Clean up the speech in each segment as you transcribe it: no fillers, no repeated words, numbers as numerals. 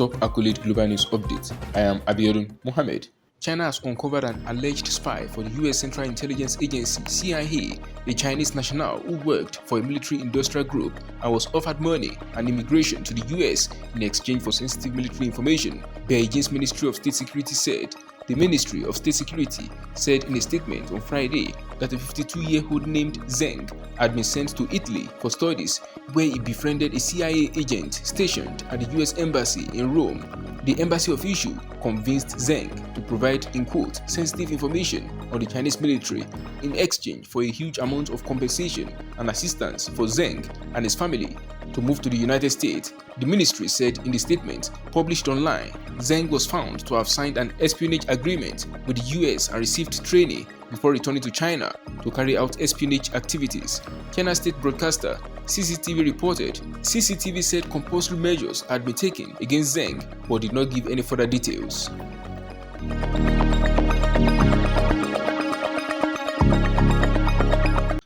Top Accolade Global News Update. I am Abiodun Mohammed. China has uncovered an alleged spy for the US Central Intelligence Agency (CIA), a Chinese national who worked for a military-industrial group and was offered money and immigration to the US in exchange for sensitive military information. Beijing's Ministry of State Security said. The Ministry of State Security said in a statement on Friday that a 52-year-old named Zeng had been sent to Italy for studies, where he befriended a CIA agent stationed at the US Embassy in Rome. The embassy official convinced Zeng to provide, in quote, sensitive information on the Chinese military in exchange for a huge amount of compensation and assistance for Zeng and his family to move to the United States. The ministry said in the statement published online, Zeng was found to have signed an espionage agreement with the US and received training before returning to China to carry out espionage activities. China state broadcaster CCTV reported CCTV said compulsory measures had been taken against Zeng but did not give any further details.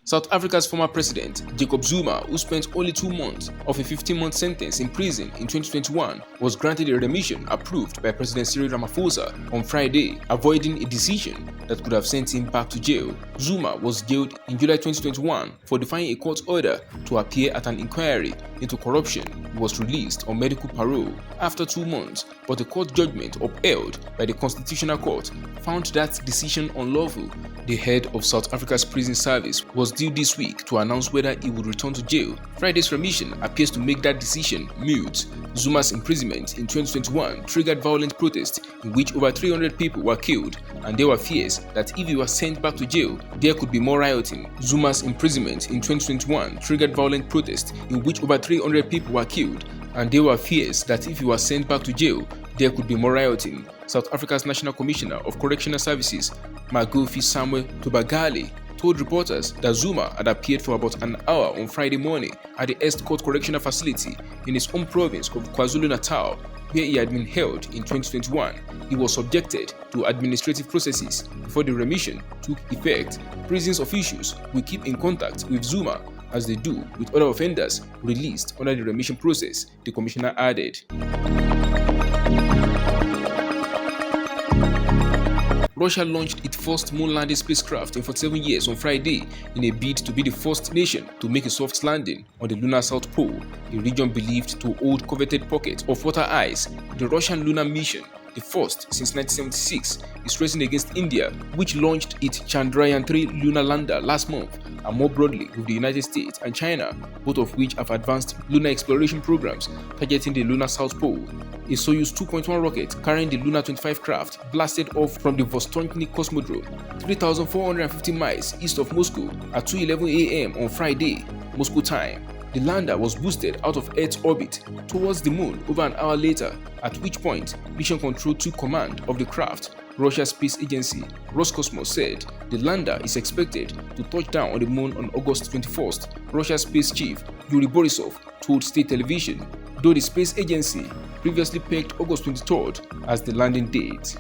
South Africa's former president, Jacob Zuma, who spent only 2 months of a 15-month sentence in prison in 2021, was granted a remission approved by President Cyril Ramaphosa on Friday, avoiding a decision that could have sent him back to jail. Zuma was jailed in July 2021 for defying a court order to appear at an inquiry into corruption. He was released on medical parole after 2 months, but a court judgment upheld by the Constitutional Court found that decision unlawful. The head of South Africa's prison service was due this week to announce whether he would return to jail. Friday's remission appears to make that decision moot. Zuma's imprisonment in 2021 triggered violent protests in which over 300 people were killed, and there were fears that if he was sent back to jail, there could be more rioting. Zuma's imprisonment in 2021 triggered violent protests in which over 300 people were killed, and there were fears that if he was sent back to jail, there could be more rioting. South Africa's National Commissioner of Correctional Services, Magofi Samuel Tubagali, told reporters that Zuma had appeared for about an hour on Friday morning at the Estcourt Correctional Facility in his home province of KwaZulu-Natal, where he had been held in 2021. He was subjected to administrative processes before the remission took effect. Prisons officials will keep in contact with Zuma as they do with other offenders released under the remission process, the commissioner added. Russia launched its first moon-landing spacecraft in 47 years on Friday in a bid to be the first nation to make a soft landing on the lunar South Pole, a region believed to hold coveted pockets of water ice. The Russian lunar mission, the first since 1976, is racing against India, which launched its Chandrayaan-3 lunar lander last month, and more broadly with the United States and China, both of which have advanced lunar exploration programs targeting the lunar South Pole. A Soyuz 2.1 rocket carrying the Luna 25 craft blasted off from the Vostochny Cosmodrome, 3,450 miles east of Moscow at 2:11 a.m. on Friday, Moscow time. The lander was boosted out of Earth's orbit towards the moon over an hour later, at which point Mission Control took command of the craft. Russia's space agency Roscosmos said the lander is expected to touch down on the moon on August 21st. Russia's space chief Yuri Borisov told state television, though the space agency previously pegged August 23rd as the landing date.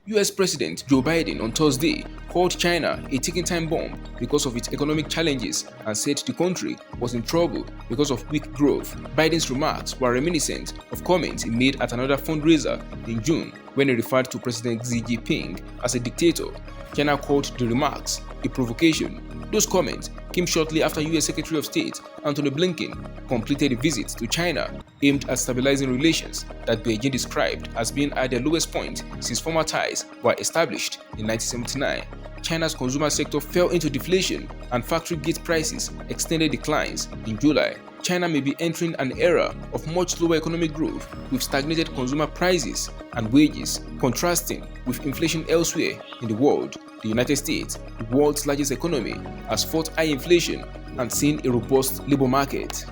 US President Joe Biden on Thursday called China a ticking time bomb because of its economic challenges and said the country was in trouble because of weak growth. Biden's remarks were reminiscent of comments he made at another fundraiser in June when he referred to President Xi Jinping as a dictator. China called the remarks a provocation. Those comments came shortly after US Secretary of State Antony Blinken completed a visit to China aimed at stabilizing relations that Beijing described as being at their lowest point since former ties were established in 1979. China's consumer sector fell into deflation and factory gate prices extended declines in July. China may be entering an era of much slower economic growth with stagnated consumer prices and wages, contrasting with inflation elsewhere in the world. The United States, the world's largest economy, has fought high inflation and seen a robust labor market.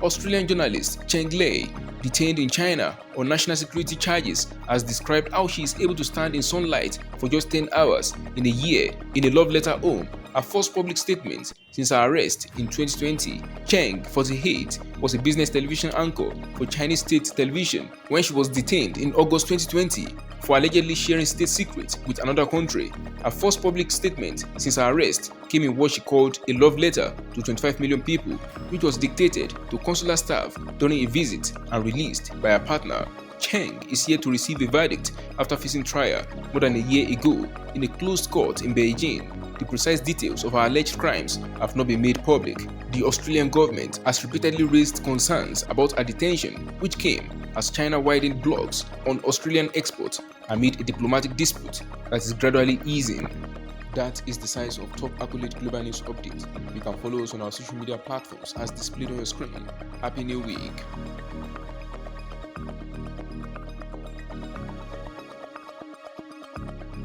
Australian journalist Cheng Lei, detained in China on national security charges, has described how she is able to stand in sunlight for just 10 hours in a year in a love letter home her first public statement since her arrest in 2020. Zeng, 48, was a business television anchor for Chinese state television when she was detained in August 2020 for allegedly sharing state secrets with another country. Her first public statement since her arrest came in what she called a love letter to 25 million people, which was dictated to consular staff during a visit and released by her partner. Zeng is yet to receive a verdict after facing trial more than a year ago in a closed court in Beijing. The precise details of her alleged crimes have not been made public. The Australian government has repeatedly raised concerns about her detention, which came as China widened blocks on Australian exports amid a diplomatic dispute that is gradually easing. That is the size of top accolade global news update. You can follow us on our social media platforms as displayed on your screen. Happy New Week!